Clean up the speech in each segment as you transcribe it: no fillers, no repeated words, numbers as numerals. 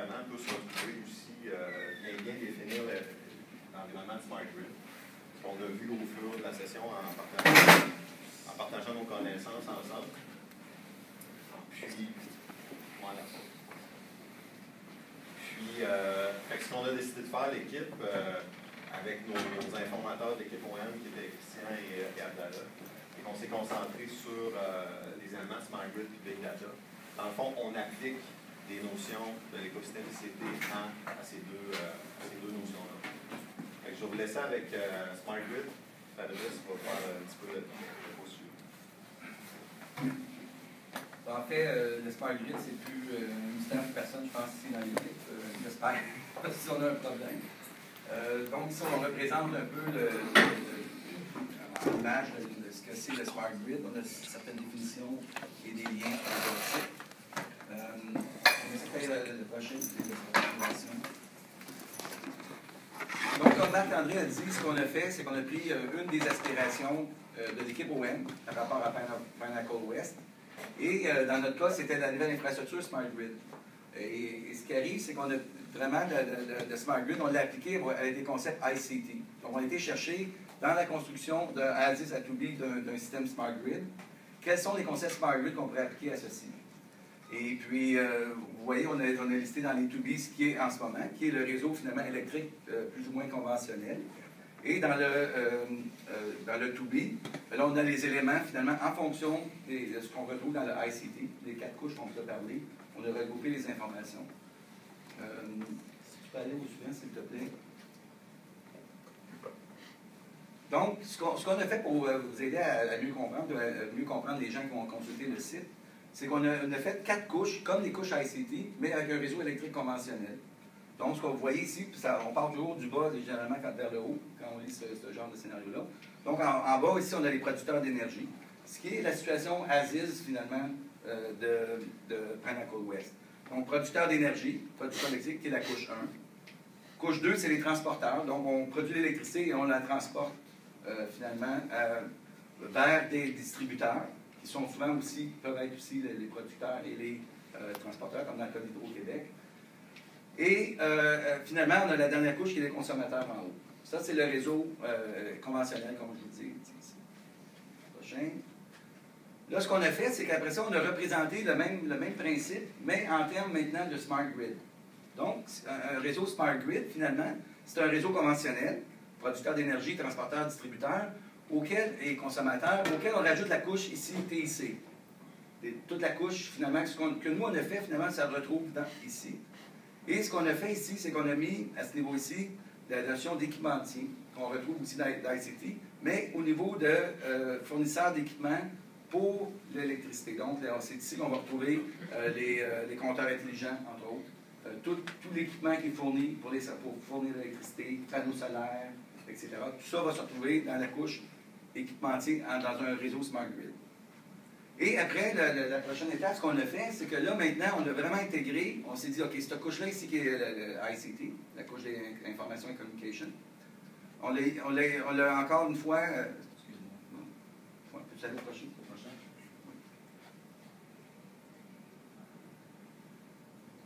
séparément peut se retrouver aussi bien définir l'environnement de Smart Grid. Ce qu'on a vu au fur de la session en partageant nos connaissances ensemble. Puis, voilà. Puis, ce qu'on a décidé de faire, l'équipe, avec nos informateurs de l'équipe OM, qui étaient Christian et Abdallah, et qu'on s'est concentré sur les éléments de Smart Grid et Big Data. Dans le fond, on applique des notions de l'écosystème ICT à ces deux notions-là. Je vais vous laisser avec Smart Grid. Fabrice va faire un petit peu le poursuivre. En fait, le Smart Grid, c'est plus une mystère pour personne, je pense, ici dans l'équipe. J'espère, si on a un problème. Donc, ici, on représente un peu l'image de ce que c'est le Smart Grid. On a certaines définitions et des liens problématiques. On espère le prochain présentation. Donc, comme Marc-André a dit, ce qu'on a fait, c'est qu'on a pris une des aspirations de l'équipe OM par rapport à Pinnacle West. Et dans notre cas, c'était la nouvelle infrastructure Smart Grid. Et ce qui arrive, c'est qu'on a vraiment le Smart Grid, on l'a appliqué avec des concepts ICT. Donc, on a été chercher dans la construction de A10 à 2B d'un système Smart Grid, quels sont les concepts Smart Grid qu'on pourrait appliquer à ceci. Et puis, vous voyez, on a listé dans les 2B ce qui est en ce moment, qui est le réseau finalement électrique plus ou moins conventionnel. Et dans le 2B, là, on a les éléments finalement en fonction de ce qu'on retrouve dans le ICT, les 4 couches qu'on vous a parlé. On a regroupé les informations. Si tu peux aller au suivant, s'il te plaît. Donc, ce qu'on a fait pour vous aider à mieux comprendre les gens qui vont consulter le site, c'est qu'on a fait 4 couches, comme les couches ICT, mais avec un réseau électrique conventionnel. Donc, ce que vous voyez ici, on part toujours du bas, généralement, vers le haut, quand on lit ce genre de scénario-là. Donc, en bas, ici, on a les producteurs d'énergie, ce qui est la situation ASIS, finalement, de Pinnacle West. Donc, producteur d'énergie, producteur électrique, qui est la couche 1. Couche 2, c'est les transporteurs. Donc, on produit l'électricité et on la transporte, finalement, vers des distributeurs, qui sont souvent aussi, peuvent être aussi les producteurs et les transporteurs, comme dans le cas d'Hydro-Québec. Et finalement, on a la dernière couche qui est les consommateurs en haut. Ça, c'est le réseau conventionnel, comme je vous dis ici. Prochain. Là, ce qu'on a fait, c'est qu'après ça, on a représenté le même principe, mais en termes maintenant de Smart Grid. Donc, un réseau Smart Grid, finalement, c'est un réseau conventionnel, producteur d'énergie, transporteur, distributeur, et consommateur, auquel on rajoute la couche ici, TIC. Et toute la couche, finalement, que nous, on a fait, finalement, ça se retrouve ici. Et ce qu'on a fait ici, c'est qu'on a mis, à ce niveau ici, la notion d'équipementier, qu'on retrouve aussi dans ICT, mais au niveau de fournisseurs d'équipements pour l'électricité. Donc, c'est ici qu'on va retrouver les compteurs intelligents, entre autres, tout l'équipement qui est fourni pour fournir l'électricité, panneaux solaires, etc. Tout ça va se retrouver dans la couche équipementier dans un réseau Smart Grid. Et après, la prochaine étape, ce qu'on a fait, c'est que là, maintenant, on a vraiment intégré, on s'est dit, OK, cette couche-là ici qui est le ICT, la couche d'information et communication, on l'a encore une fois, excusez-moi, peux-tu aller au prochain?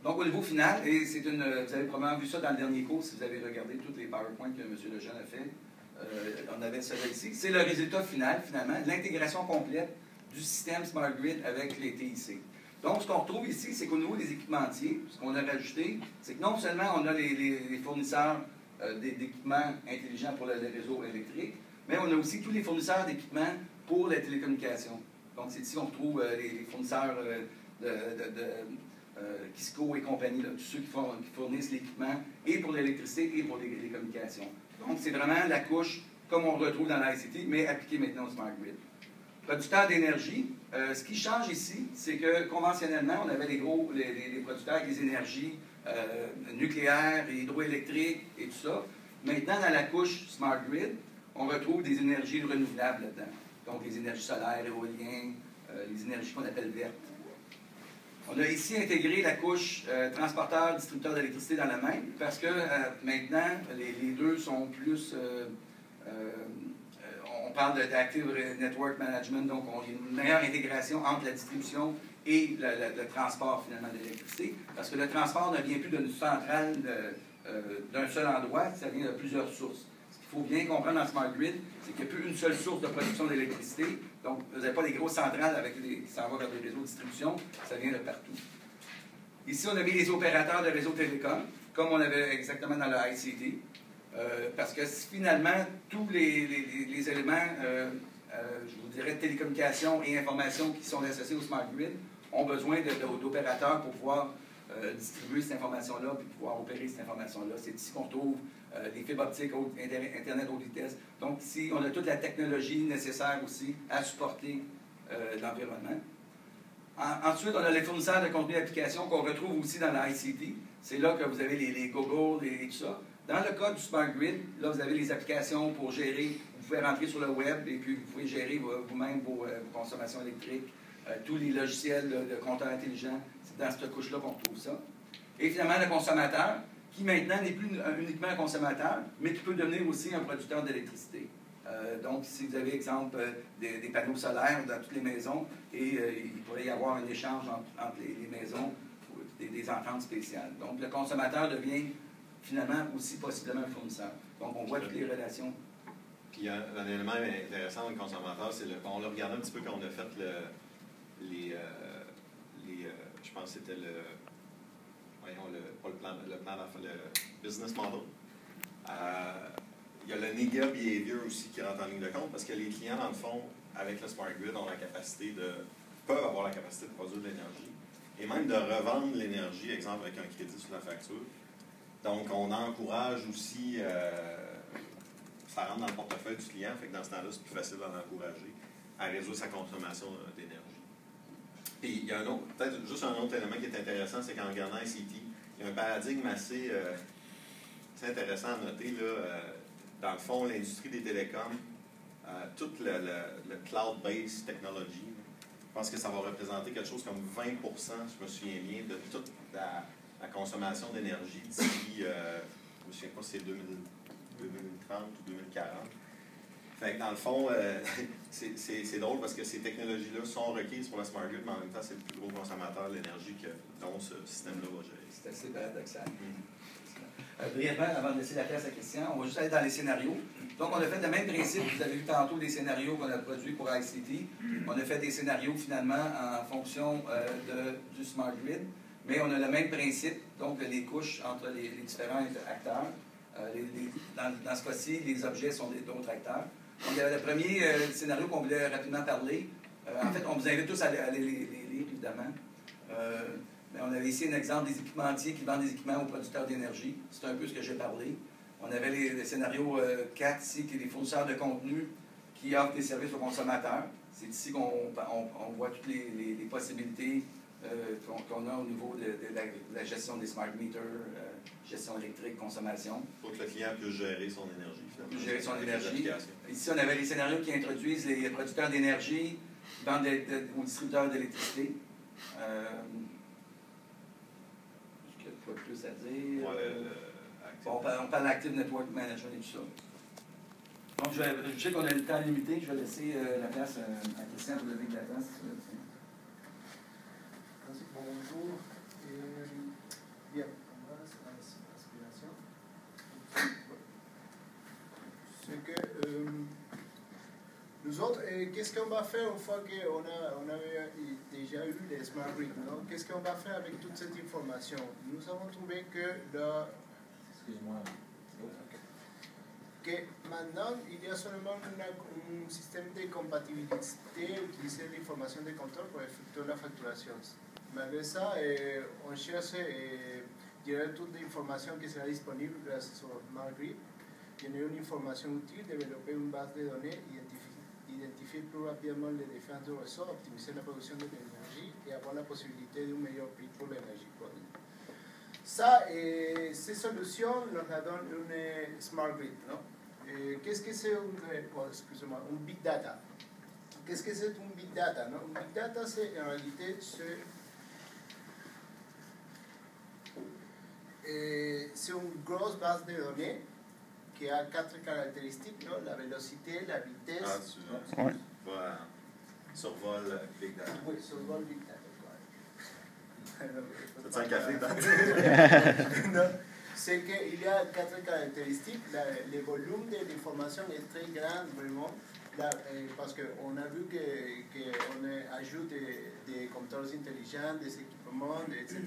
Donc, au niveau final, et vous avez probablement vu ça dans le dernier cours, si vous avez regardé toutes les PowerPoints que M. Lejeune a fait, on avait celui ici. C'est le résultat final, finalement, l'intégration complète du système Smart Grid avec les TIC. Donc, ce qu'on retrouve ici, c'est qu'au niveau des équipementiers, ce qu'on a rajouté, c'est que non seulement on a les fournisseurs d'équipements intelligents pour le réseau électrique, mais on a aussi tous les fournisseurs d'équipements pour la télécommunication. Donc, c'est ici qu'on retrouve les fournisseurs Kisco et compagnie, là, tous ceux qui fournissent l'équipement et pour l'électricité et pour les communications. Donc, c'est vraiment la couche comme on le retrouve dans l'ICT, mais appliquée maintenant au Smart Grid. Producteurs d'énergie, ce qui change ici, c'est que conventionnellement, on avait les producteurs avec les énergies nucléaires et hydroélectriques et tout ça. Maintenant, dans la couche Smart Grid, on retrouve des énergies renouvelables là-dedans. Donc, les énergies solaires, éoliennes, les énergies qu'on appelle vertes. On a ici intégré la couche transporteur, distributeur d'électricité dans la même, parce que maintenant, les deux sont plus... on parle d'Active Network Management, donc on a une meilleure intégration entre la distribution et le transport finalement de l'électricité, parce que le transport ne vient plus d'une centrale d'un seul endroit, ça vient de plusieurs sources. Ce qu'il faut bien comprendre dans Smart Grid, c'est qu'il n'y a plus une seule source de production d'électricité, donc vous n'avez pas les grosses centrales qui s'en vont vers des réseaux de distribution, ça vient de partout. Ici, on avait les opérateurs de réseaux télécoms, comme on avait exactement dans le ICT, parce que finalement, tous les éléments, je vous dirais, de télécommunications et informations qui sont associés au Smart Grid ont besoin d'opérateurs pour pouvoir distribuer cette information-là puis pouvoir opérer cette information-là. C'est ici qu'on trouve des fibres optiques, Internet haute vitesse. Donc ici, on a toute la technologie nécessaire aussi à supporter l'environnement. Ensuite, on a les fournisseurs de contenu d'application qu'on retrouve aussi dans l'ICT. C'est là que vous avez les Google et tout ça. Dans le cas du Smart Grid, là, vous avez les applications pour gérer. Vous pouvez rentrer sur le web et puis vous pouvez gérer vous-même vos consommations électriques, tous les logiciels de compteurs intelligents. C'est dans cette couche-là qu'on retrouve ça. Et finalement, le consommateur, qui maintenant n'est plus uniquement un consommateur, mais qui peut devenir aussi un producteur d'électricité. Donc, si vous avez, exemple, des panneaux solaires dans toutes les maisons, et il pourrait y avoir un échange entre les maisons, des ententes spéciales. Donc, le consommateur devient finalement aussi possiblement un fournisseur. Donc, on voit toutes les relations. Puis, il y a un élément intéressant dans le consommateur, c'est on l'a regardé un petit peu quand on a fait je pense que c'était le business model. Il y a le nega behavior aussi qui rentre en ligne de compte parce que les clients, dans le fond, avec le Smart Grid, peuvent avoir la capacité de produire de l'énergie et même de revendre l'énergie, exemple, avec un crédit sur la facture. Donc, on encourage aussi, ça rentre dans le portefeuille du client, fait que dans ce temps-là, c'est plus facile d'en encourager à réduire sa consommation d'énergie. Puis, il y a peut-être juste un autre élément qui est intéressant, c'est qu'en regardant ICT, il y a un paradigme assez intéressant à noter, là. Dans le fond, l'industrie des télécoms, tout le cloud-based technology, je pense que ça va représenter quelque chose comme 20%, je me souviens bien, de toute la consommation d'énergie d'ici, je ne me souviens pas si c'est 2030 ou 2040. Fait que dans le fond, c'est drôle parce que ces technologies-là sont requises pour la Smart Grid, mais en même temps, c'est le plus gros consommateur d'énergie dont ce système-là va gérer. C'est assez paradoxal. Brièvement, avant de laisser la place à Christian, on va juste aller dans les scénarios. Donc, on a fait le même principe. Vous avez vu tantôt les scénarios qu'on a produits pour ICT. On a fait des scénarios, finalement, en fonction du Smart Grid. Mais on a le même principe, donc les couches entre les différents acteurs. Dans ce cas-ci, les objets sont d'autres acteurs. Donc, il y avait le premier scénario qu'on voulait rapidement parler. En fait, on vous invite tous à aller les lire, évidemment. On avait ici un exemple des équipementiers qui vendent des équipements aux producteurs d'énergie. C'est un peu ce que j'ai parlé. On avait les scénarios 4 ici, qui est des fournisseurs de contenu qui offrent des services aux consommateurs. C'est ici qu'on voit toutes les possibilités qu'on a au niveau de la gestion des smart meters, gestion électrique, consommation. Pour que le client puisse gérer son énergie. Puisse gérer son énergie. Ici, on avait les scénarios qui introduisent les producteurs d'énergie qui vendent aux distributeurs d'électricité. Pas plus à dire. On parle d'Active Network Management et tout ça. Donc, je sais qu'on a le temps limité. Je vais laisser la place à Christian pour lever de la place. Bonjour. Bien, on va à l'aspiration. C'est que nous autres, qu'est-ce qu'on va faire une fois qu'on avait déjà eu les Smart Grid? Qu'est-ce qu'on va faire avec toute cette information? Nous avons trouvé que Excuse-moi. Que maintenant, il y a seulement un système de compatibilité utiliser l'information de contrôle pour effectuer la facturation. Malgré ça, on cherche toute l'information qui sera disponible grâce au Smart Grid, générer une information utile, développer une base de données, identifier plus rapidement les différents réseaux, optimiser la production de l'énergie et avoir la possibilité d'un meilleur prix pour l'énergie produite. Ça, ces solutions nous donnent une Smart Grid. Qu'est-ce que c'est un Big Data? Qu'est-ce que c'est un Big Data? Un Big Data, c'est en réalité c'est une grosse base de données qui a 4 caractéristiques, la vélocité, la vitesse. Survol Big Data. Oui, survol Big Data. Ça te sent le café, Non, c'est qu'il y a 4 caractéristiques. Le volume de l'information est très grand, vraiment. Là, parce qu'on a vu qu'on ajoute des compteurs intelligents, des équipements, etc.,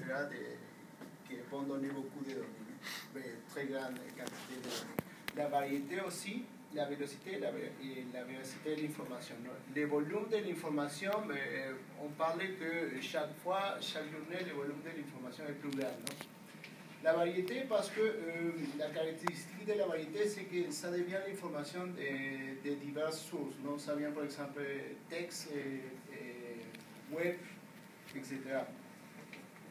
qui vont donner beaucoup de données, mais très grande quantité de données. La variété aussi, la vélocité et la véracité de l'information. Le volume de l'information, on parlait que chaque fois, chaque journée, le volume de l'information est plus grand. Non? La variété, parce que la caractéristique de la variété, c'est que ça devient l'information de diverses sources. Non? Ça vient, par exemple, texte, web, etc.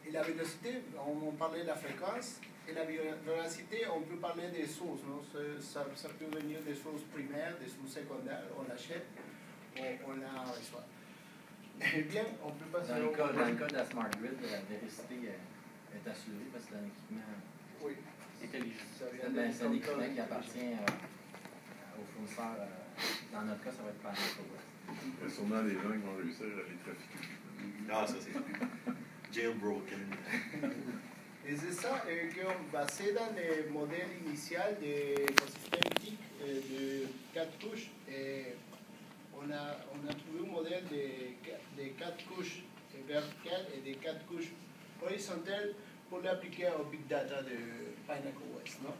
Et la vélocité, on parlait de la fréquence. Et la véracité, on peut parler des sources. Non? Ça peut venir des sources primaires, des sources secondaires. On l'achète, on la reçoit. Eh bien, on peut passer dans le cas de la Smart Grid, la véracité est assurée parce que c'est un équipement intelligent. C'est un équipement qui appartient aux fournisseurs. Dans notre cas, ça va être Panaco West. Il y a sûrement des gens qui vont réussir à les trafiquer. Ah, ça c'est jailbroken. Et c'est ça qu'on basé dans le modèle initial d'écosystème TIC de 4 couches. On a trouvé un modèle de 4 couches verticales et de 4 couches horizontales pour l'appliquer au Big Data de Panaco West. Non?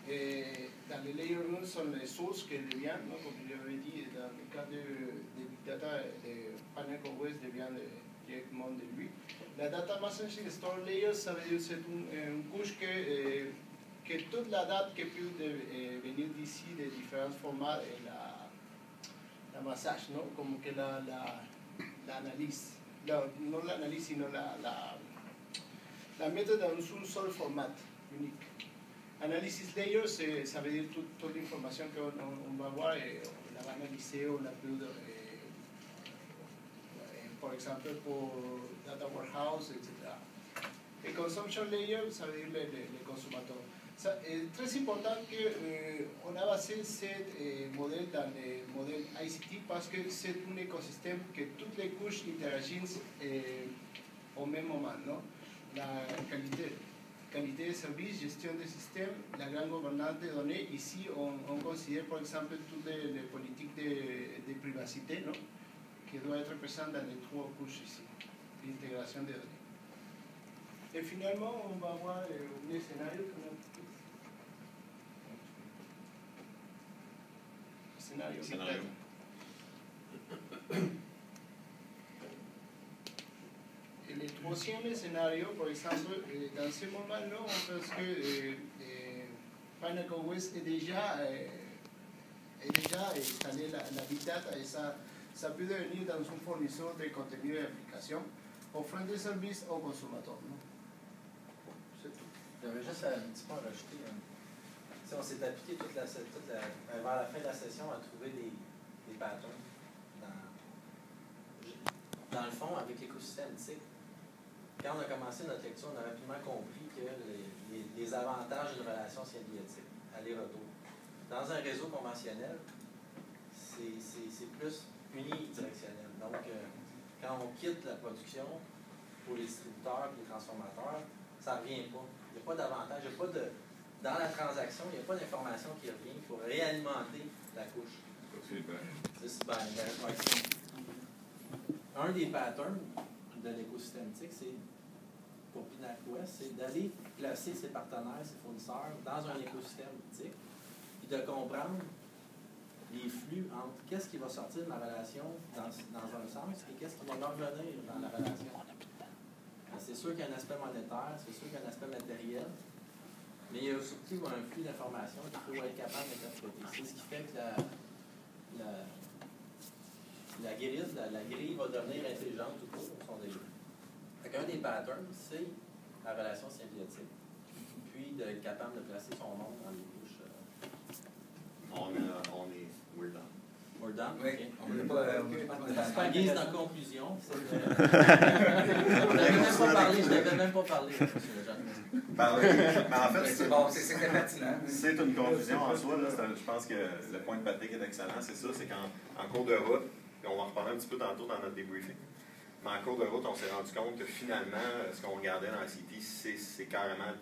Et dans les layer 1 sont les sources qui deviennent, non? Comme je l'avais dit, dans le cas de Big Data, de Panaco West devient directement de lui. La Data Messaging Store Layer, ça veut dire que c'est une couche que toute la date qui peut venir d'ici de différents formats et la massage, non? Comme que l'analyse. Non l'analyse, sinon la mettre dans un seul format unique. Analysis Layer, ça veut dire toute l'information qu'on va voir et on la va analyser, on la peut, par exemple, pour Data Warehouse, etc. Et Consumption Layer, ça veut dire les consommateurs. C'est très important qu'on a basé ce modèle dans le modèle ICT parce que c'est un écosystème que toutes les couches interagissent au même moment. Non? La qualité de service, gestion des systèmes, la grande gouvernance des données. Ici, on considère par exemple toutes les politiques de privacité, non? Qui doit être présente dans les 3 couches ici, l'intégration des données. Et finalement, on va voir un scénario qu'on a. Scénario. Et le troisième scénario, par exemple, dans ce moment-là, on pense que Panaco West est déjà installé la Big Data et ça peut devenir dans un fournisseur de contenu et d'applications, offrant des services aux consommateurs. C'est tout. J'avais juste un petit peu à rajouter. On s'est appliqué vers la fin de la session à trouver des patterns. Dans le fond, avec l'écosystème TIC, quand on a commencé notre lecture, on a rapidement compris que les avantages d'une relation symbiotique, aller-retour. Dans un réseau conventionnel, c'est plus unidirectionnel. Donc, quand on quitte la production pour les distributeurs et les transformateurs, ça ne revient pas. Il n'y a pas d'avantage, dans la transaction, il n'y a pas d'information qui revient pour réalimenter la couche. Un des patterns de l'écosystème TIC, c'est pour Panaco West, c'est d'aller placer ses partenaires, ses fournisseurs dans un écosystème TIC et de comprendre les flux entre qu'est-ce qui va sortir de ma relation dans un sens et qu'est-ce qui va me revenir dans la relation. C'est sûr qu'il y a un aspect monétaire, c'est sûr qu'il y a un aspect matériel, mais il y a surtout un flux d'informations qu'il faut être capable d'interpréter. C'est ce qui fait que la grille va devenir intelligente tout court pour son début. Un des patterns, c'est la relation symbiotique. Puis d'être capable de placer son monde dans les couches. We're done. We're done? Oui, Okay. on ne peut pas guise en conclusion. Je n'avais même pas parlé, M. Lejeune. Mais en fait, c'est bon, c'est pertinent. C'est une conclusion en soi. Là, je pense que le point de Patrick est excellent. C'est ça, c'est qu'en cours de route, et on va en reparler un petit peu tantôt dans notre débriefing, Mais en cours de route, on s'est rendu compte que finalement, ce qu'on regardait dans ICT, c'est carrément